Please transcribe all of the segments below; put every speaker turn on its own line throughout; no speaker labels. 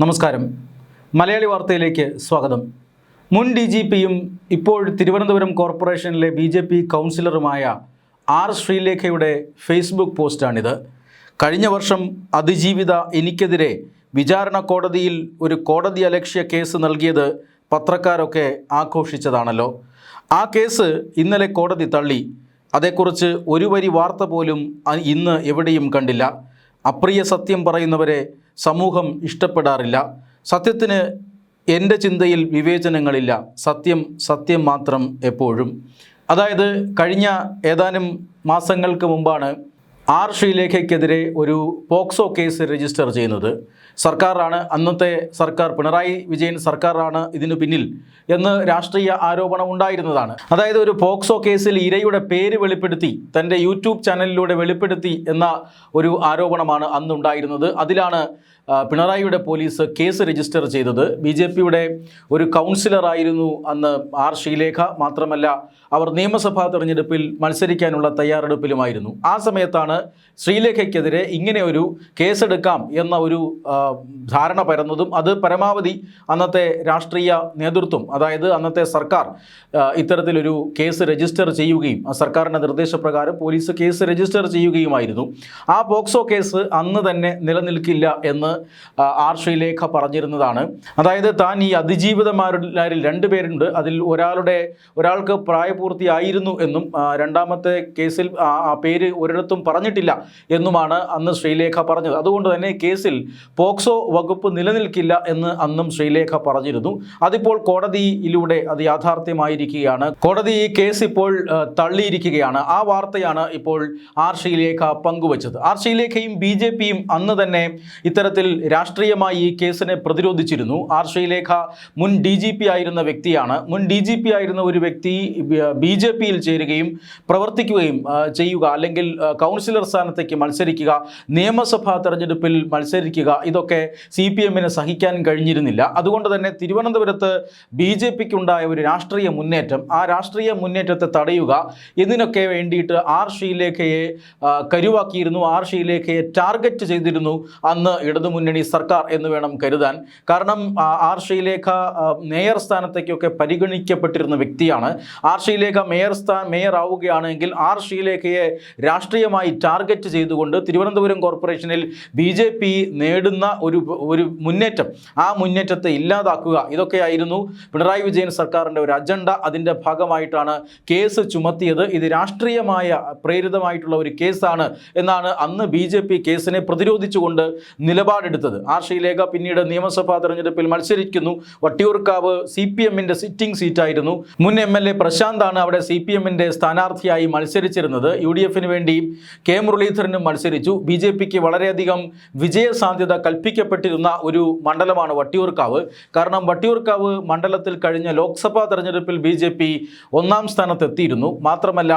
നമസ്കാരം. മലയാളി വാർത്തയിലേക്ക് സ്വാഗതം. മുൻ DGPയും ഇപ്പോൾ തിരുവനന്തപുരം കോർപ്പറേഷനിലെ BJP കൗൺസിലറുമായ ആർ ശ്രീലേഖയുടെ ഫേസ്ബുക്ക് പോസ്റ്റാണിത്. കഴിഞ്ഞ വർഷം അതിജീവിത എനിക്കെതിരെ വിചാരണ കോടതിയിൽ ഒരു കോടതി അലക്ഷ്യ കേസ് നൽകിയത് പത്രക്കാരൊക്കെ ആഘോഷിച്ചതാണല്ലോ. ആ കേസ് ഇന്നലെ കോടതി തള്ളി. അതേക്കുറിച്ച് ഒരു വരി വാർത്ത പോലും ഇന്ന് എവിടെയും കണ്ടില്ല. അപ്രിയ സത്യം പറയുന്നവരെ സമൂഹം ഇഷ്ടപ്പെടാറില്ല. സത്യത്തിന് എൻ്റെ ചിന്തയിൽ വിവേചനങ്ങളില്ല. സത്യം സത്യം മാത്രം എപ്പോഴും. അതായത് കഴിഞ്ഞ ഏതാനും മാസങ്ങൾക്ക് മുമ്പാണ് ആർ ശ്രീലേഖയ്ക്കെതിരെ ഒരു പോക്സോ കേസ് രജിസ്റ്റർ ചെയ്യുന്നത്. സർക്കാരാണ്, അന്നത്തെ സർക്കാർ, പിണറായി വിജയൻ സർക്കാരാണ് ഇതിനു പിന്നിൽ എന്ന് രാഷ്ട്രീയ ആരോപണം ഉണ്ടായിരുന്നതാണ്. അതായത് ഒരു പോക്സോ കേസിൽ ഇരയുടെ പേര് വെളിപ്പെടുത്തി, തൻ്റെ യൂട്യൂബ് ചാനലിലൂടെ വെളിപ്പെടുത്തി എന്ന ഒരു ആരോപണമാണ് അന്നുണ്ടായിരുന്നത്. അതിലാണ് പിണറായിയുടെ പോലീസ് കേസ് രജിസ്റ്റർ ചെയ്തത്. BJPയുടെ ഒരു കൗൺസിലറായിരുന്നു അന്ന് ആർ ശ്രീലേഖ. മാത്രമല്ല, അവർ നിയമസഭാ തെരഞ്ഞെടുപ്പിൽ മത്സരിക്കാനുള്ള തയ്യാറെടുപ്പിലുമായിരുന്നു. ആ സമയത്താണ് ശ്രീലേഖയ്ക്കെതിരെ ഇങ്ങനെ ഒരു കേസെടുക്കാം എന്ന ഒരു ധാരണ പരന്നതും അത് പരമാവധി അന്നത്തെ രാഷ്ട്രീയ നേതൃത്വം, അതായത് അന്നത്തെ സർക്കാർ ഇത്തരത്തിലൊരു കേസ് രജിസ്റ്റർ ചെയ്യുകയും സർക്കാരിൻ്റെ നിർദ്ദേശപ്രകാരം പോലീസ് കേസ് രജിസ്റ്റർ ചെയ്യുകയുമായിരുന്നു. ആ പോക്സോ കേസ് അന്ന് തന്നെ നിലനിൽക്കില്ല എന്ന് ആർ ശ്രീലേഖ പറഞ്ഞിരുന്നതാണ്. അതായത് താൻ ഈ അതിജീവിതമാരിൽ 2 പേരുണ്ട്, അതിൽ ഒരാൾക്ക് പ്രായപൂർത്തിയായിരുന്നു എന്നും രണ്ടാമത്തെ കേസിൽ ആ പേര് ഒരിടത്തും പറഞ്ഞിട്ടില്ല എന്നുമാണ് അന്ന് ശ്രീലേഖ പറഞ്ഞത്. അതുകൊണ്ട് തന്നെ കേസിൽ പോക്സോ വകുപ്പ് നിലനിൽക്കില്ല എന്ന് അന്നും ശ്രീലേഖ പറഞ്ഞിരുന്നു. അതിപ്പോൾ കോടതിയിലൂടെ അത് യാഥാർത്ഥ്യമായിരിക്കുകയാണ്. കോടതി ഈ കേസ് ഇപ്പോൾ തള്ളിയിരിക്കുകയാണ്. ആ വാർത്തയാണ് ഇപ്പോൾ ആർ ശ്രീലേഖ പങ്കുവച്ചത്. ആർ ശ്രീലേഖയും BJPയും അന്ന് തന്നെ ഇത്തരത്തിൽ രാഷ്ട്രീയമായി ഈ കേസിനെ പ്രതിരോധിച്ചിരുന്നു. ആർ ശ്രീലേഖ മുൻ DGP ആയിരുന്ന വ്യക്തിയാണ്. മുൻ DGP ആയിരുന്ന ഒരു വ്യക്തി BJPയിൽ ചേരുകയും പ്രവർത്തിക്കുകയും ചെയ്യുക, അല്ലെങ്കിൽ കൗൺസിലർ സ്ഥാനത്തേക്ക് മത്സരിക്കുക, നിയമസഭാ തെരഞ്ഞെടുപ്പിൽ മത്സരിക്കുക, ഇതൊക്കെ CPMന് സഹിക്കാൻ കഴിഞ്ഞിരുന്നില്ല. അതുകൊണ്ട് തന്നെ തിരുവനന്തപുരത്ത് BJPക്കുണ്ടായ ഒരു രാഷ്ട്രീയ മുന്നേറ്റം, ആ രാഷ്ട്രീയ മുന്നേറ്റത്തെ തടയുക, ഇതിനൊക്കെ വേണ്ടിയിട്ട് ആർ ശ്രീലേഖയെ കരുവാക്കിയിരുന്നു. ആർ ശ്രീലേഖയെ ടാർഗറ്റ് ചെയ്തിരുന്നു അന്ന് ഇടതുമുന്നണി സർക്കാർ എന്ന് വേണം കരുതാൻ. കാരണം ആർ ശ്രീലേഖ മേയർ സ്ഥാനത്തേക്കൊക്കെ പരിഗണിക്കപ്പെട്ടിരുന്ന വ്യക്തിയാണ്. ആർ ശ്രീലേഖ മേയർ ആവുകയാണെങ്കിൽ ആർ ശ്രീലേഖയെ രാഷ്ട്രീയമായി ടാർഗറ്റ് ചെയ്തുകൊണ്ട് തിരുവനന്തപുരം കോർപ്പറേഷനിൽ BJP നേടുന്ന ഒരു മുന്നേറ്റം, ആ മുന്നേറ്റത്തെ ഇല്ലാതാക്കുക, ഇതൊക്കെയായിരുന്നു പിണറായി വിജയൻ സർക്കാരിൻ്റെ ഒരു അജണ്ട. അതിൻ്റെ ഭാഗമായിട്ടാണ് കേസ് ചുമത്തിയത്. ഇത് രാഷ്ട്രീയമായ പ്രേരിതമായിട്ടുള്ള ഒരു കേസാണ് എന്നാണ് അന്ന് BJP കേസിനെ പ്രതിരോധിച്ചുകൊണ്ട് നിലപാടെടുത്തത്. ആർ ശ്രീലേഖ പിന്നീട് നിയമസഭാ തെരഞ്ഞെടുപ്പിൽ മത്സരിക്കുന്നു. വട്ടിയൂർക്കാവ് CPMൻ്റെ സിറ്റിംഗ് സീറ്റായിരുന്നു. മുൻ MLA പ്രശാന്താണ് അവിടെ CPMൻ്റെ സ്ഥാനാർത്ഥിയായി മത്സരിച്ചിരുന്നത്. UDFന് വേണ്ടി K മുരളീധരനും മത്സരിച്ചു. BJPക്ക് വളരെയധികം വിജയസാധ്യത കൽപ്പിക്കപ്പെട്ടിരുന്ന ഒരു മണ്ഡലമാണ് വട്ടിയൂർക്കാവ്. കാരണം വട്ടിയൂർക്കാവ് മണ്ഡലത്തിൽ കഴിഞ്ഞ ലോക്സഭാ തെരഞ്ഞെടുപ്പിൽ BJP 1ാം സ്ഥാനത്തെത്തിയിരുന്നു. മാത്രമല്ല,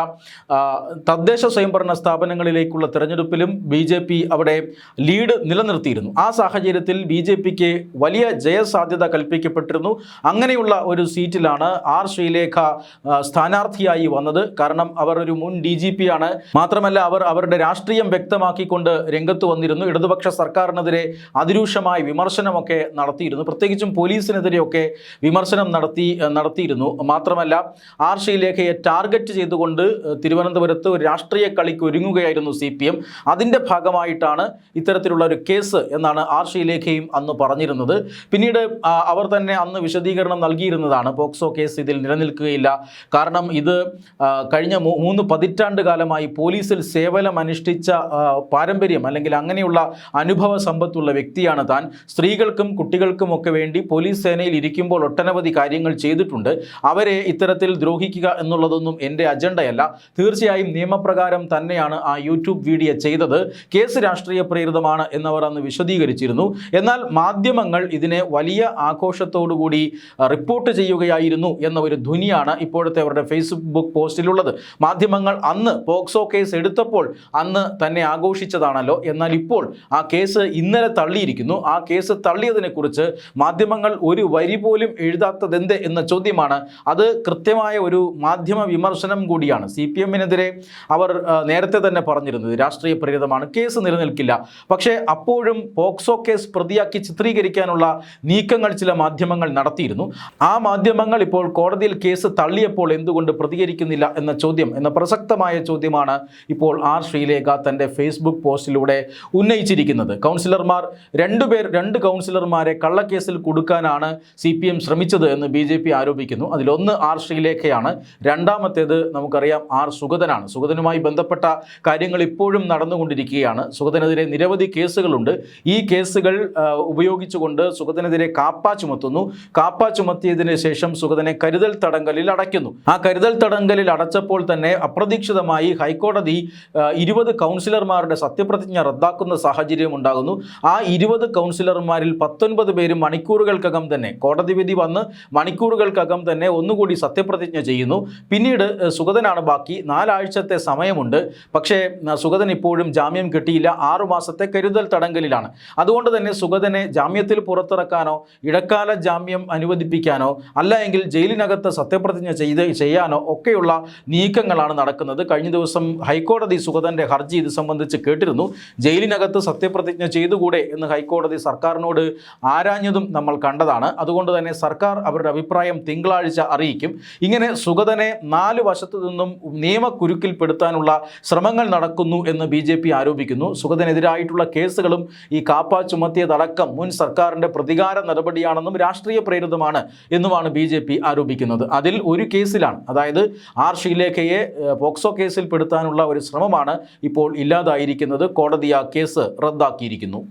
തദ്ദേശ സ്വയംഭരണ സ്ഥാപനങ്ങളിലേക്കുള്ള തെരഞ്ഞെടുപ്പിലും BJP അവിടെ ലീഡ് നിലനിർത്തിയിരുന്നു. ആ സാഹചര്യത്തിൽ BJPക്ക് വലിയ ജയസാധ്യത കൽപ്പിക്കപ്പെട്ടിരുന്നു. അങ്ങനെയുള്ള ഒരു സീറ്റിലാണ് ആർ ശ്രീലേഖ സ്ഥാനാർത്ഥിയായി വന്നത്. കാരണം അവർ ഒരു മുൻ DGP ആണ്. മാത്രമല്ല, അവർ അവരുടെ രാഷ്ട്രീയം വ്യക്തമാക്കിക്കൊണ്ട് രംഗത്ത് വന്നിരുന്നു. ഇടതുപക്ഷ സർക്കാരിനെതിരെ അതിരൂക്ഷമായ വിമർശനമൊക്കെ നടത്തിയിരുന്നു. പ്രത്യേകിച്ചും പോലീസിനെതിരെയൊക്കെ വിമർശനം നടത്തിയിരുന്നു. മാത്രമല്ല, ആർ ശ്രീലേഖയെ ടാർഗറ്റ് ചെയ്തുകൊണ്ട് തിരുവനന്തപുരത്ത് ഒരു രാഷ്ട്രീയ കളിക്ക് ഒരുങ്ങുകയായിരുന്നു CPM. അതിൻ്റെ ഭാഗമായിട്ടാണ് ഇത്തരത്തിലുള്ള ഒരു കേസ് എന്നാണ് ആർ ശ്രീലേഖയും അന്ന് പറഞ്ഞിരുന്നത്. പിന്നീട് അവർ തന്നെ അന്ന് വിശദീകരണം നൽകിയിരുന്നതാണ്, പോക്സോ കേസ് ഇതിൽ നിലനിൽക്കുകയില്ല. കാരണം ഇത് കഴിഞ്ഞ 3 പതിറ്റാണ്ട് കാലമായി പോലീസിൽ സേവനമനുഷ്ഠിച്ച പാരമ്പര്യം, അല്ലെങ്കിൽ അങ്ങനെയുള്ള അനുഭവ സമ്പത്തുള്ള വ്യക്തിയാണ് താൻ. സ്ത്രീകൾക്കും കുട്ടികൾക്കും ഒക്കെ വേണ്ടി പോലീസ് സേനയിൽ ഇരിക്കുമ്പോൾ ഒട്ടനവധി കാര്യങ്ങൾ ചെയ്തിട്ടുണ്ട്. അവരെ ഇത്തരത്തിൽ ദ്രോഹിക്കുക എന്നുള്ളതൊന്നും എൻ്റെ അജണ്ടയല്ല. തീർച്ചയായും നിയമപ്രകാരം തന്നെയാണ് ആ യൂട്യൂബ് വീഡിയോ ചെയ്തത്. കേസ് രാഷ്ട്രീയ പ്രേരിതമാണ് എന്നവർ അന്ന് വിശദീകരിച്ചിരുന്നു. എന്നാൽ മാധ്യമങ്ങൾ ഇതിനെ വലിയ ആഘോഷത്തോടുകൂടി റിപ്പോർട്ട് ചെയ്യുകയായിരുന്നു എന്ന ഒരു ധ്വനിയാണ് ഇപ്പോഴത്തെ അവരുടെ ഫേസ്ബുക്ക് പോസ്റ്റിലുള്ളത്. മാധ്യമങ്ങൾ അന്ന് പോക്സോ കേസ് എടുത്തപ്പോൾ അന്ന് തന്നെ ആഘോഷിച്ചതാണല്ലോ. എന്നാൽ ഇപ്പോൾ ആ കേസ് ഇന്നലെ തള്ളിയിരിക്കുന്നു. ആ കേസ് തള്ളിയതിനെക്കുറിച്ച് മാധ്യമങ്ങൾ ഒരു വരി പോലും എഴുതാത്തതെന്ത് എന്ന ചോദ്യമാണ്. അത് കൃത്യമായ ഒരു മാധ്യമ വിമർശനം കൂടിയാണ്. CPMനെതിരെ അവർ നേരത്തെ തന്നെ പറഞ്ഞിരുന്നത് രാഷ്ട്രീയ പ്രേരിതമാണ്, കേസ് നിലനിൽക്കില്ല. പക്ഷേ അപ്പോഴും പോക്സോ കേസ് പ്രതിയാക്കി ചിത്രീകരിക്കാനുള്ള നീക്കങ്ങൾ ചില മാധ്യമങ്ങൾ നടത്തിയിരുന്നു. ആ മാധ്യമങ്ങൾ ഇപ്പോൾ കോടതിയിൽ കേസ് തള്ളിയപ്പോൾ എന്തുകൊണ്ട് പ്രതികരിക്കുന്നില്ല എന്ന പ്രസക്തമായ ചോദ്യമാണ് ഇപ്പോൾ ആർ ശ്രീലേഖ തൻ്റെ ഫേസ്ബുക്ക് പോസ്റ്റിലൂടെ ഉന്നയിച്ചിരിക്കുന്നത്. കൗൺസിലർമാർ രണ്ട് കൗൺസിലർമാരെ കള്ളക്കേസിൽ കൊടുക്കാനാണ് CPM ശ്രമിച്ചത് എന്ന് BJP ആരോപിക്കുന്നു. അതിലൊന്ന് ആർ ശ്രീലേഖയാണ്, രണ്ടാമത്തേത് നമുക്കറിയാം ആർ സുഗതനാണ്. സുഗതനുമായി ബന്ധപ്പെട്ട കാര്യങ്ങൾ ഇപ്പോഴും നടന്നുകൊണ്ടിരിക്കുകയാണ്. സുഗതനെതിരെ നിരവധി കേസുകളുണ്ട്. ഈ കേസുകൾ ഉപയോഗിച്ചുകൊണ്ട് സുഗതനെതിരെ കാപ്പ ചുമത്തുന്നു. കാപ്പ ചുമത്തിയതിന് ശേഷം സുഗതനെ കരുതൽ തടങ്കലിൽ അടയ്ക്കുന്നു. ആ കരുതൽ തടങ്കലിൽ അടച്ചപ്പോൾ തന്നെ അപ്രതീക്ഷിതമായി ഹൈക്കോടതി 20 കൗൺസിലർമാരുടെ സത്യപ്രതിജ്ഞ റദ്ദാക്കുന്ന സാഹചര്യം ഉണ്ടാകുന്നു. ആ 20 കൗൺസിലർമാരിൽ 19 പേരും മണിക്കൂറുകൾക്കകം തന്നെ, കോടതി വിധി വന്ന് മണിക്കൂറുകൾക്കകം തന്നെ ഒന്നുകൂടി സത്യപ്രതിജ്ഞ ചെയ്യുന്നു. പിന്നീട് സുഗതനാണ് ബാക്കി. 4 ആഴ്ചത്തെ സമയമുണ്ട്. പക്ഷേ സുഗതൻ ഇപ്പോഴും ജാമ്യം കിട്ടിയില്ല. 6 മാസത്തെ കരുതൽ തടങ്കലിലാണ്. അതുകൊണ്ട് തന്നെ സുഗതനെ ജാമ്യത്തിൽ പുറത്തിറക്കാനോ ഇടക്കാല ജാമ്യം അനുവദിപ്പിക്കാനോ അല്ല എങ്കിൽ ജയിലിനകത്ത് സത്യപ്രതിജ്ഞ ചെയ്യാനോ ഒക്കെയുള്ള നീക്കങ്ങളാണ് നടക്കുന്നത്. കഴിഞ്ഞ ദിവസം ഹൈക്കോടതി സുഗതൻ്റെ ഹർജി ഇത് സംബന്ധിച്ച് കേട്ടിരുന്നു. ജയിലിനകത്ത് സത്യപ്രതിജ്ഞ ചെയ്തുകൂടെ എന്ന് ഹൈക്കോടതി സർക്കാരിനോട് ആരാഞ്ഞതും നമ്മൾ കണ്ടതാണ്. അതുകൊണ്ട് തന്നെ സർക്കാർ അവരുടെ അഭിപ്രായം തിങ്കളാഴ്ച അറിയിക്കും. ഇങ്ങനെ സുഗതനെ 4 വശത്തു നിന്നും നിയമക്കുരുക്കിൽപ്പെടുത്താനുള്ള ശ്രമങ്ങൾ നടക്കുന്നു എന്ന് BJP ആരോപിക്കുന്നു. സുഗതനെതിരായിട്ടുള്ള കേസുകളും ഈ കാപ്പ ചുമത്തിയതടക്കം മുൻ സർക്കാരിൻ്റെ പ്രതികാര നടപടിയാണെന്നും രാഷ്ട്രീയ പ്രേരിതമാണ് എന്നുമാണ് BJP ആരോപിക്കുന്നത്. അതിൽ ഒരു കേസിലാണ്, അതായത് ആർ ശ്രീലേഖയെ പോക്സോ കേസിൽ പെടുത്താനുള്ള ഒരു ശ്രമമാണ് ഇപ്പോൾ ഇല്ലാതായിരിക്കുന്നത്. കോടതി ആ കേസ് റദ്ദാക്കിയിരിക്കുന്നു.